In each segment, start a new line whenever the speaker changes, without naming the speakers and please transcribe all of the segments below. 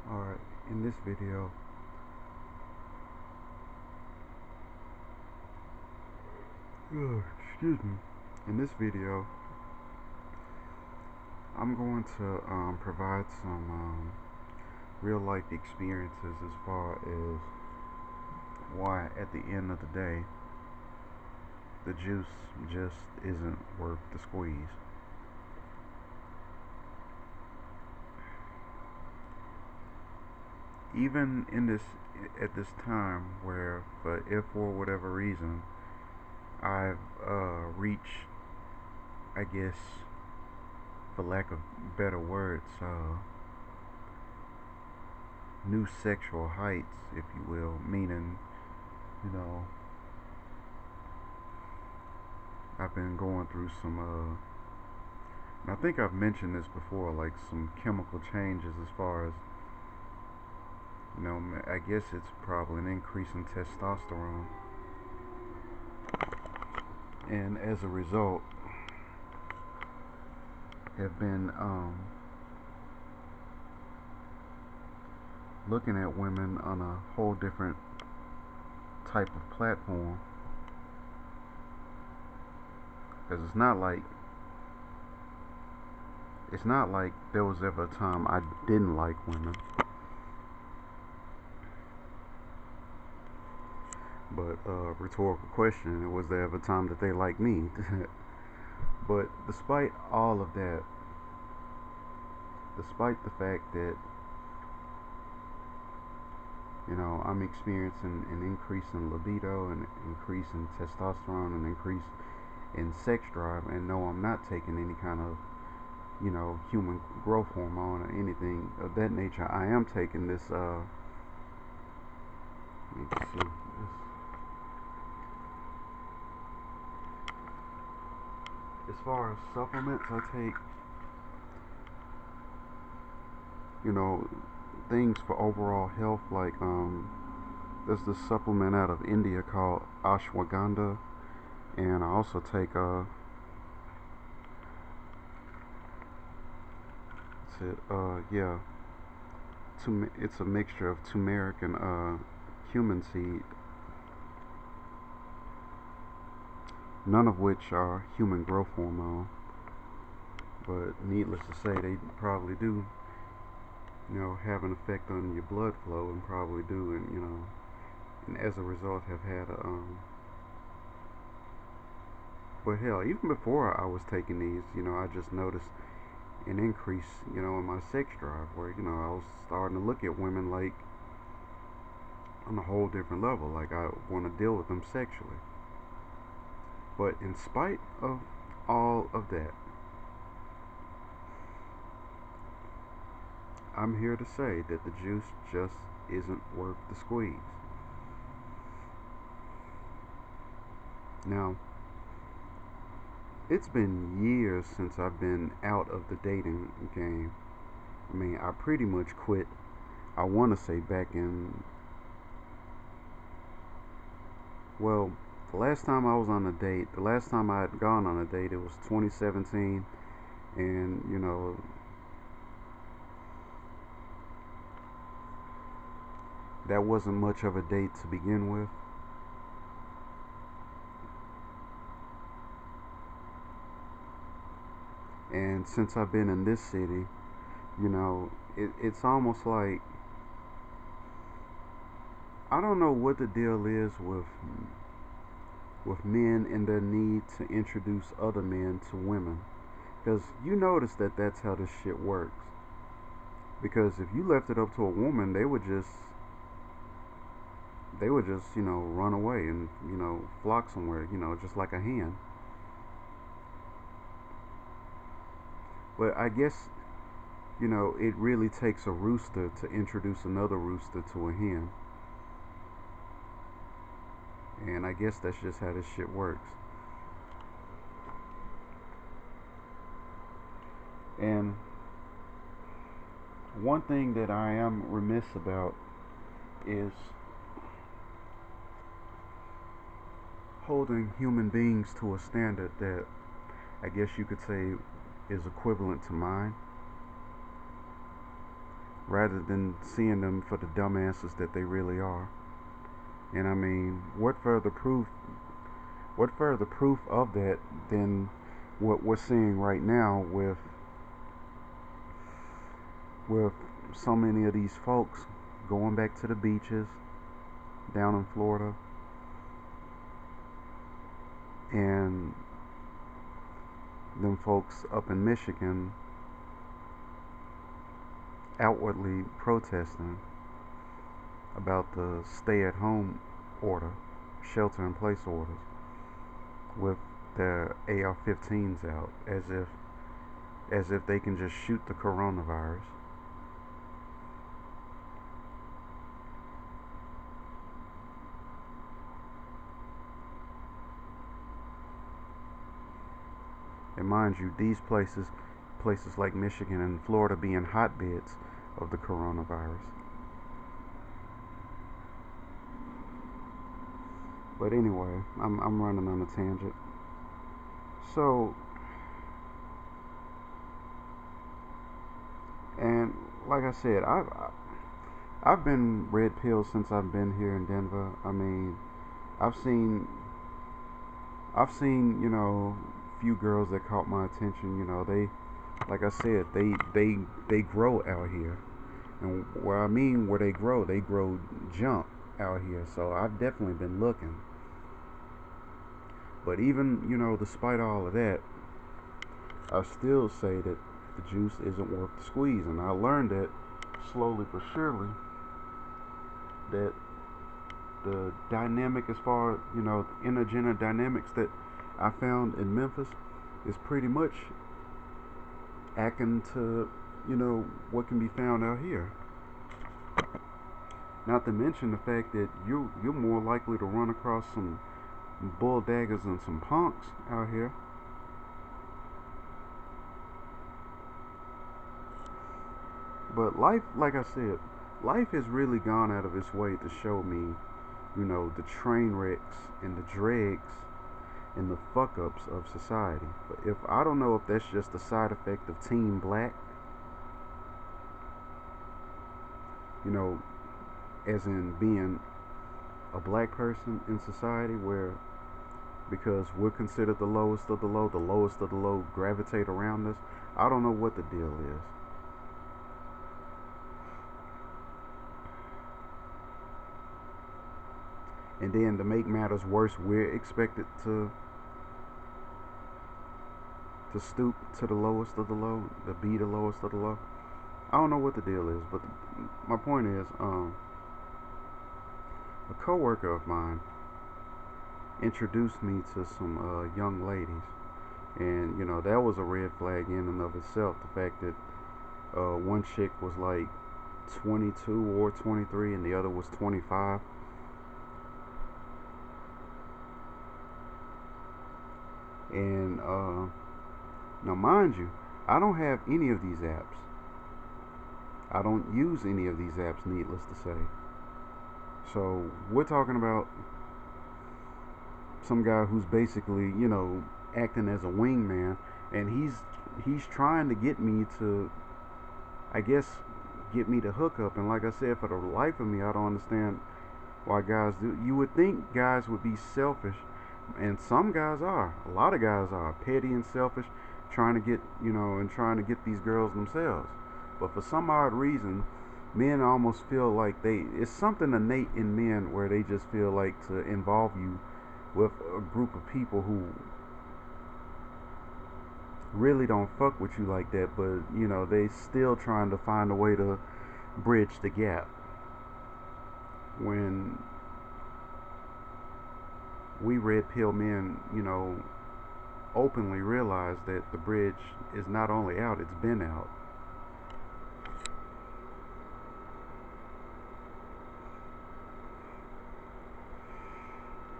Alright, in this video, excuse me, in this video, I'm going to provide some real life experiences as far as why at the end of the day, the juice just isn't worth the squeeze. Even in this, at this time where, if for whatever reason, I've reached, I guess, for lack of better words, new sexual heights, if you will, meaning, you know, I've been going through some, and I think I've mentioned this before, like some chemical changes as far as, I guess it's probably an increase in testosterone. And as a result, have been looking at women on a whole different type of platform, because it's not like there was ever a time I didn't like women, but rhetorical question, was there ever a time that they liked me? But despite all of that, despite the fact that I'm experiencing an increase in libido, an increase in testosterone, an increase in sex drive, and no, I'm not taking any kind of human growth hormone or anything of that nature. I am taking this let me see this. As far as supplements, I take things for overall health, like there's this supplement out of India called ashwagandha, and I also take it's a mixture of turmeric and cumin seed, none of which are human growth hormone, but needless to say, they probably do have an effect on your blood flow, and probably do, and as a result have had a but hell, even before I was taking these, I just noticed an increase, in my sex drive, where I was starting to look at women like on a whole different level, like I want to deal with them sexually. But in spite of all of that, I'm here to say that the juice just isn't worth the squeeze. Now, it's been years since I've been out of the dating game. I mean, I pretty much quit, I want to say back in, well, the last time I was on a date, the last time I had gone on a date, it was 2017, and that wasn't much of a date to begin with. And since I've been in this city, it's almost like, I don't know what the deal is with men and their need to introduce other men to women, because you notice that that's how this shit works. Because if you left it up to a woman, they would just run away and flock somewhere, just like a hen. But I guess it really takes a rooster to introduce another rooster to a hen, and I guess that's just how this shit works. And one thing that I am remiss about is holding human beings to a standard that I guess you could say is equivalent to mine. rather than seeing them for the dumbasses that they really are. And I mean, what further proof of that than what we're seeing right now with so many of these folks going back to the beaches down in Florida, and them folks up in Michigan outwardly protesting about the stay at home order, shelter in place orders, with their AR-15s out, as if they can just shoot the coronavirus. And mind you, these places like Michigan and Florida being hotbeds of the coronavirus. But anyway, I'm running on a tangent. So, and like I said, I've been red pilled since I've been here in Denver. I mean, I've seen few girls that caught my attention. Like I said, they grow out here, and where they grow junk out here. So I've definitely been looking. But even despite all of that, I still say that the juice isn't worth the squeeze, and I learned that slowly but surely, that the dynamic, as far the intergender dynamics that I found in Memphis, is pretty much akin to what can be found out here. Not to mention the fact that you're more likely to run across some bull daggers and some punks out here. But life, like I said, life has really gone out of its way to show me, the train wrecks and the dregs and the fuck ups of society. But if I don't know if that's just a side effect of Team Black, you know, as in being a black person in society, where because we're considered the lowest of the lowest of the low gravitate around us. I don't know what the deal is. And then to make matters worse, we're expected to stoop to the lowest of the low, to be the lowest of the low. I don't know what the deal is, but my point is, a coworker of mine introduced me to some young ladies, and that was a red flag in and of itself. The fact that one chick was like 22 or 23, and the other was 25. And now, mind you, I don't have any of these apps. I don't use any of these apps, needless to say. So we're talking about some guy who's basically, acting as a wingman, and he's trying to get me to, I guess, get me to hook up. And like I said, for the life of me, I don't understand why guys do. You would think guys would be selfish, and some guys are. A lot of guys are petty and selfish, trying to get, and trying to get these girls themselves. But for some odd reason, men almost feel like it's something innate in men where they just feel like to involve you with a group of people who really don't fuck with you like that, but they still trying to find a way to bridge the gap, when we red pill men openly realize that the bridge is not only out, it's been out.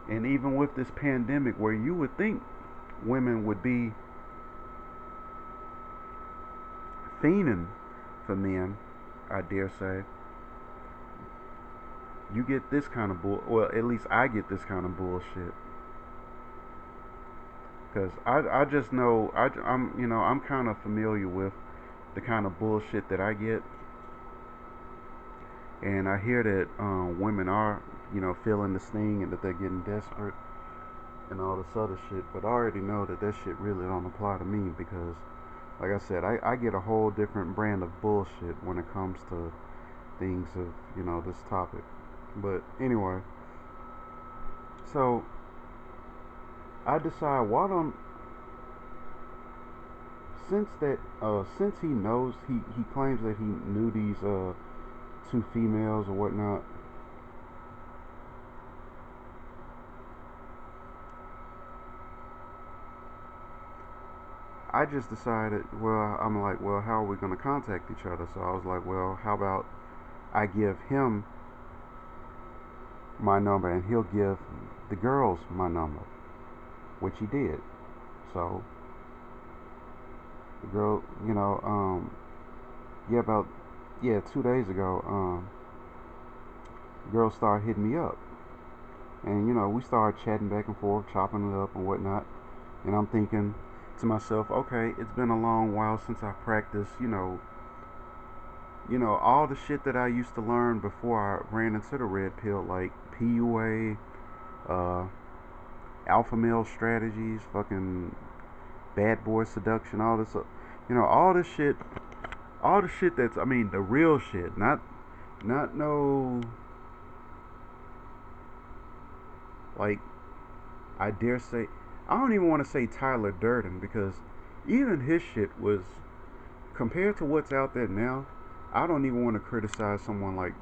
And even with this pandemic, where you would think women would be fiending for men, I dare say, you get this kind of well, at least I get this kind of bullshit. Because I just know, I'm kind of familiar with the kind of bullshit that I get. And I hear that women are, feeling the sting and that they're getting desperate and all this other shit. But I already know that that shit really don't apply to me because, like I said, I get a whole different brand of bullshit when it comes to things of, this topic. But anyway, so I decide why don't since he knows he claims that he knew these two females or whatnot. I just decided, well, I'm like, well, how are we going to contact each other? So I was like, well, how about I give him my number and he'll give the girls my number, which he did. So the girl, yeah, about 2 days ago, girls started hitting me up, and we started chatting back and forth, chopping it up and whatnot. And I'm thinking to myself, okay, it's been a long while since I practiced, all the shit that I used to learn before I ran into the red pill, like PUA, uh, alpha male strategies, fucking bad boy seduction, all this, all the shit that's, I mean, the real shit, not no, like, I dare say, I don't even want to say Tyler Durden because even his shit was, compared to what's out there now, I don't even want to criticize someone like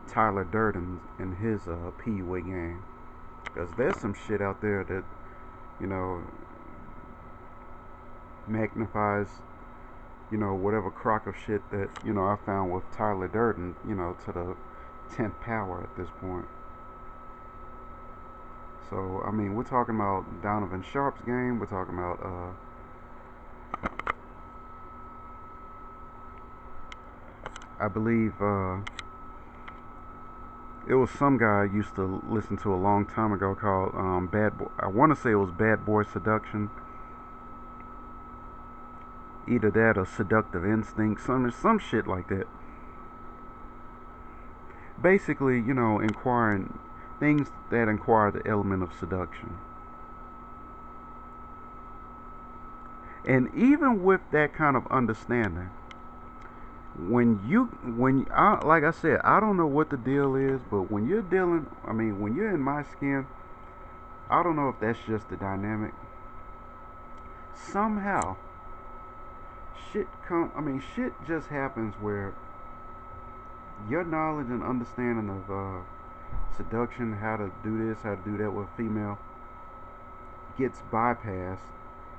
Tyler Durden and his PUA game. Because there's some shit out there that, you know, magnifies, whatever crock of shit that, I found with Tyler Durden, to the 10th power at this point. So, I mean, we're talking about Donovan Sharp's game. We're talking about, I believe, it was some guy I used to listen to a long time ago called Bad Boy. I want to say it was Bad Boy Seduction. Either that or Seductive Instinct, some shit like that. Basically, inquiring things that inquire the element of seduction. And even with that kind of understanding, like I said, I don't know what the deal is, but when you're dealing, I mean, when you're in my skin, I don't know if that's just the dynamic. Somehow, shit just happens where your knowledge and understanding of seduction, how to do this, how to do that with a female, gets bypassed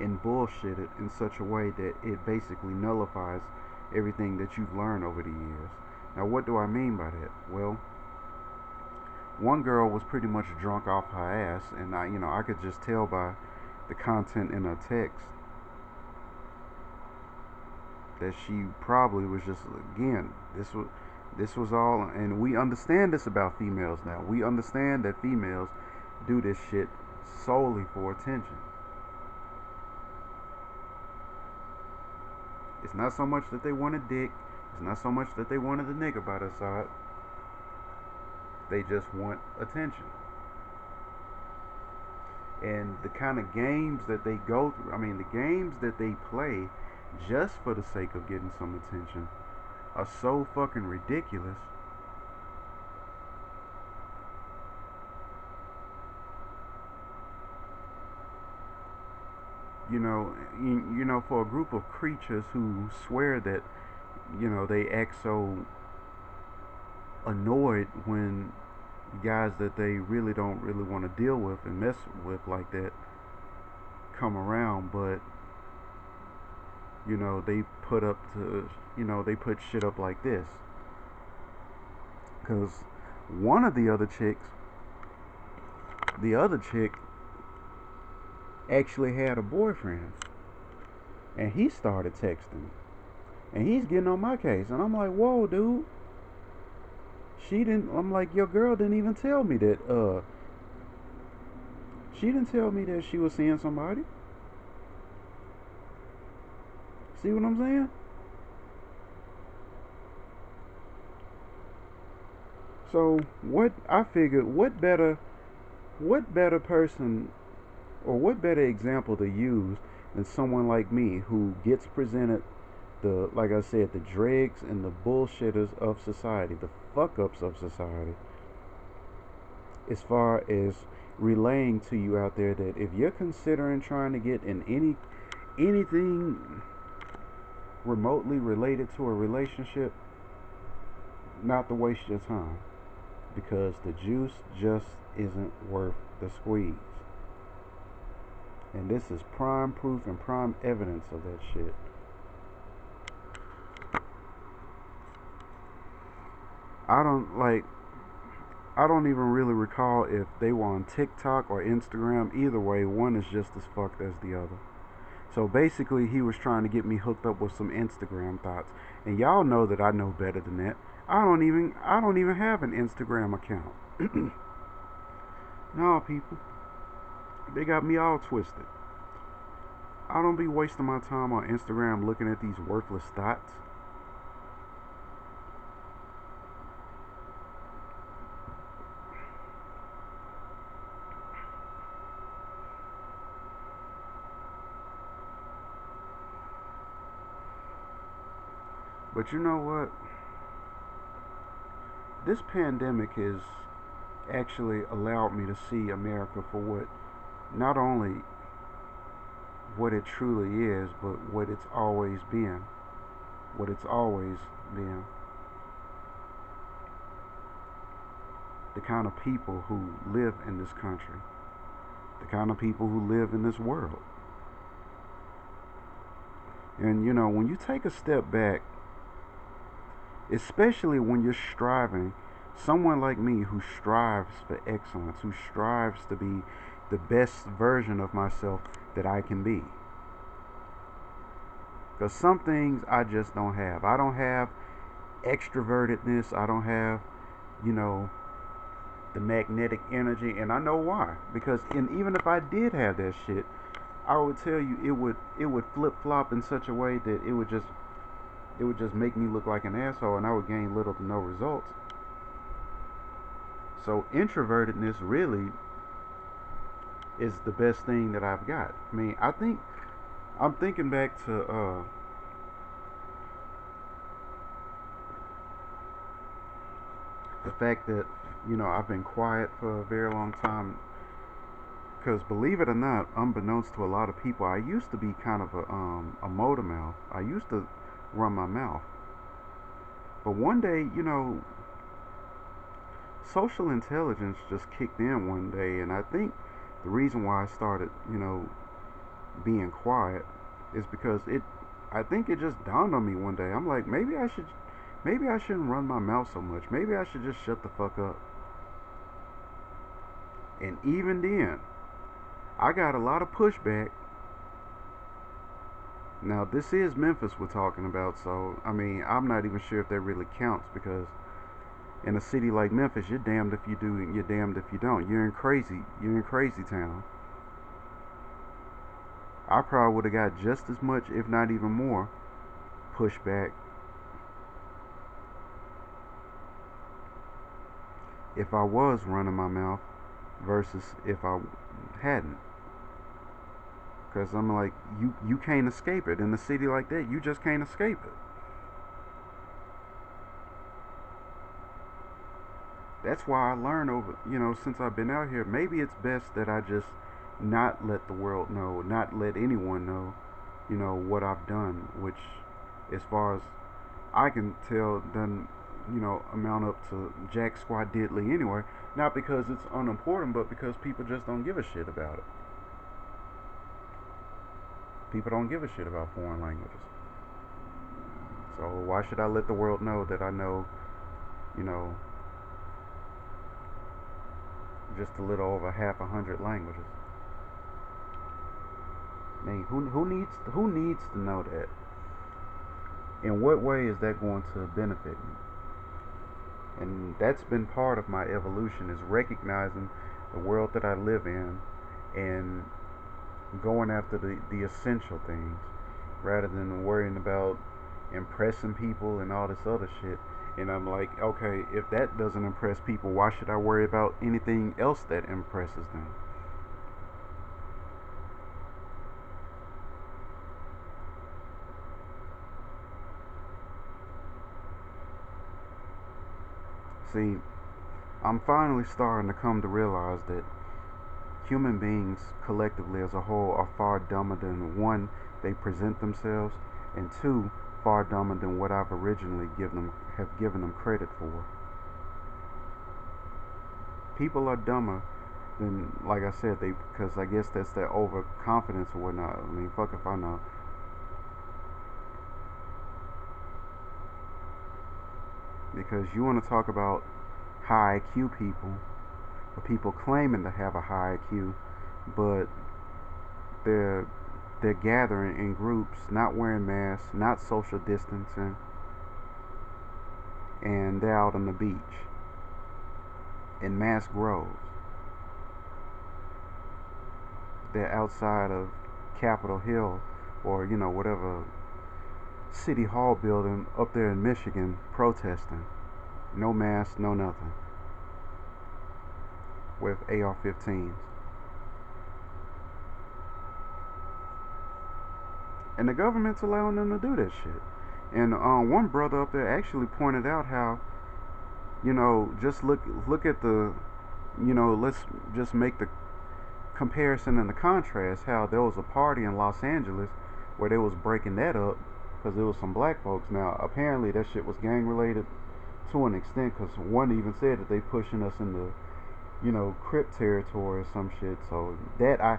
and bullshitted in such a way that it basically nullifies everything that you've learned over the years. Now, what do I mean by that? Well, one girl was pretty much drunk off her ass, and I could just tell by the content in her text that she probably was just, again, this was all, and we understand this about females now. We understand that females do this shit solely for attention. It's not so much that they want a dick. It's not so much that they wanted a nigga by their side. They just want attention. And the kind of games that they go through, I mean, the games that they play just for the sake of getting some attention are so fucking ridiculous. For a group of creatures who swear that, they act so annoyed when guys that they really don't really want to deal with and mess with like that come around, but they put up to, they put shit up like this. Because one of the other chick actually had a boyfriend, and he started texting, and he's getting on my case, and I'm like, whoa, dude. I'm like, your girl didn't even tell me that, she didn't tell me that she was seeing somebody. See what I'm saying? So what I figured, what better person or what better example to use than someone like me who gets presented the, like I said, the dregs and the bullshitters of society, the fuck ups of society, as far as relaying to you out there that if you're considering trying to get in anything remotely related to a relationship, not to waste your time, because the juice just isn't worth the squeeze. And this is prime proof and prime evidence of that shit. I don't like I don't even really recall if they were on TikTok or Instagram. Either way, one is just as fucked as the other. So basically, he was trying to get me hooked up with some Instagram thoughts, and y'all know that I know better than that. I don't even have an Instagram account. No, people, they got me all twisted. I don't be wasting my time on Instagram looking at these worthless thoughts. But you know what? This pandemic has actually allowed me to see America for what, not only what it truly is, but what it's always been. What it's always been. The kind of people who live in this country. The kind of people who live in this world. And you know, when you take a step back, especially when you're striving, someone like me who strives for excellence, who strives to be the best version of myself that I can be. Because some things I just don't have. I don't have extrovertedness. I don't have, you know, the magnetic energy, and I know why. Because even if I did have that shit, I would tell you it would flip flop in such a way that it would just make me look like an asshole, and I would gain little to no results. So introvertedness really is the best thing that I've got. I mean, I'm thinking back to the fact that, you know, I've been quiet for a very long time. Because believe it or not, unbeknownst to a lot of people, I used to be kind of a motor mouth. I used to run my mouth. But one day, you know, social intelligence just kicked in one day, and I think the reason why I started, you know, being quiet is because I think it just dawned on me one day. I'm like, maybe I shouldn't run my mouth so much. Maybe I should just shut the fuck up. And even then, I got a lot of pushback. Now, this is Memphis we're talking about, so I mean, I'm not even sure if that really counts, because in a city like Memphis, you're damned if you do and you're damned if you don't. You're in crazy town. I probably would have got just as much, if not even more, pushback if I was running my mouth versus if I hadn't. Because I'm like, you can't escape it. In a city like that, you just can't escape it. That's why I learned over, you know, since I've been out here, maybe it's best that I just not let the world know, not let anyone know, you know, what I've done, which, as far as I can tell, doesn't, you know, amount up to jack squat diddly anyway. Not because it's unimportant, but because people just don't give a shit about it. People don't give a shit about foreign languages. So why should I let the world know that I know, you know, just a little over half a hundred languages? I mean, who needs to know that? In what way is that going to benefit me? And that's been part of my evolution, is recognizing the world that I live in and going after the essential things rather than worrying about impressing people and all this other shit. And I'm like, okay, if that doesn't impress people, why should I worry about anything else that impresses them? See, I'm finally starting to come to realize that human beings collectively as a whole are far dumber than one, they present themselves, and two, far dumber than what I've originally given them credit for. People are dumber than, like I said, they because I guess that's their overconfidence or whatnot. I mean, fuck if I know. Because you want to talk about high IQ people, or people claiming to have a high IQ, but they're they're gathering in groups, not wearing masks, not social distancing, and they're out on the beach in mass groves. They're outside of Capitol Hill or whatever city hall building up there in Michigan protesting. No mask, no nothing, with AR-15s. And the government's allowing them to do that shit. And one brother up there actually pointed out how, just look at the, let's just make the comparison and the contrast. How there was a party in Los Angeles where they was breaking that up because there was some black folks. Now apparently that shit was gang related to an extent, because one even said that they pushing us into Crip territory or some shit. So that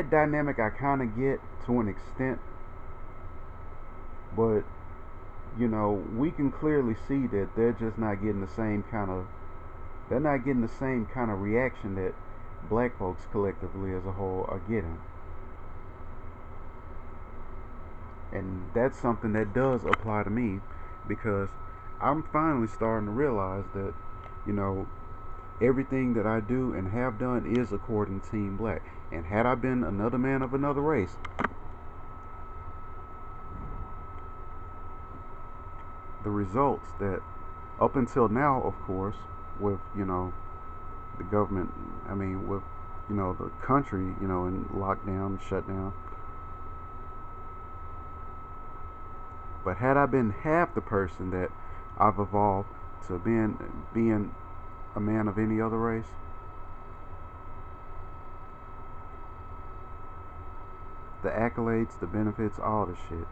dynamic I kind of get to an extent, but we can clearly see that they're just not getting the same kind of reaction that black folks collectively as a whole are getting. And that's something that does apply to me, because I'm finally starting to realize that, you know, everything that I do and have done is according to Team Black. And had I been another man of another race, the results that up until now, of course, with, the government, with, the country, in lockdown, shutdown. But had I been half the person that I've evolved to being a man of any other race, the accolades, the benefits, all the shit,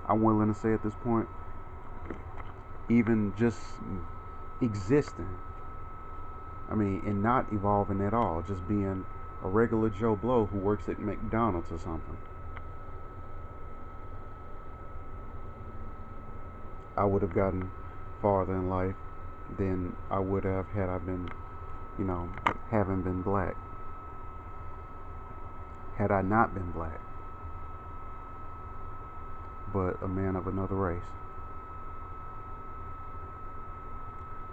I'm willing to say at this point, even just existing, and not evolving at all, just being a regular Joe Blow who works at McDonald's or something, I would have gotten farther in life than I would have had I been, you know, having been black. Had I not been black, but a man of another race.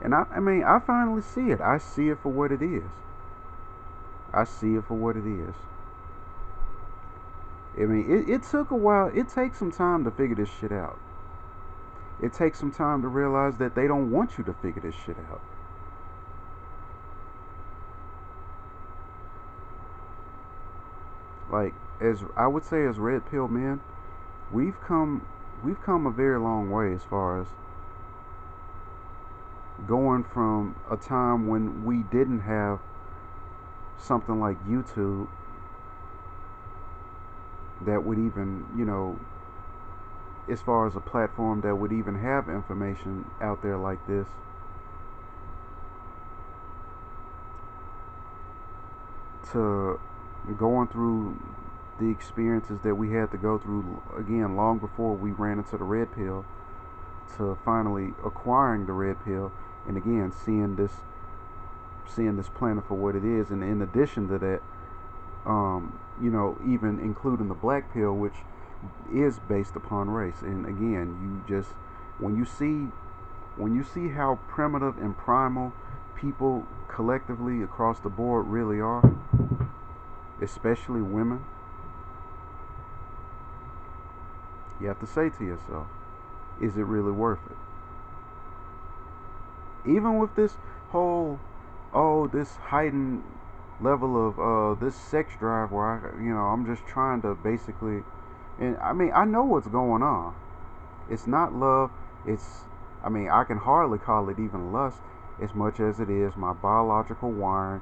And I finally see it. I see it for what it is. I see it for what it is. It took a while. It takes some time to figure this shit out. It takes some time to realize that they don't want you to figure this shit out. Like, as I would say, as red pill men, we've come we've come a very long way as far as going from a time when we didn't have something like YouTube that would even, as far as a platform that would even have information out there like this, to going through the experiences that we had to go through again long before we ran into the red pill, to finally acquiring the red pill, and again seeing this planet for what it is. And in addition to that, even including the black pill, which is based upon race. And again, when you see how primitive and primal people collectively across the board really are, especially women, you have to say to yourself, is it really worth it? Even with this whole, oh, this heightened level of this sex drive where I'm just trying to basically, and I mean, I know what's going on. It's not love. It's, I mean, I can hardly call it even lust as much as it is my biological wiring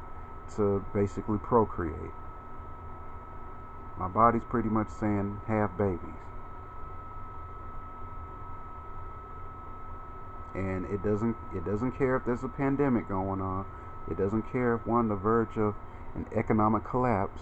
to basically procreate. My body's pretty much saying have babies. And it doesn't care if there's a pandemic going on. It doesn't care if we're on the verge of an economic collapse.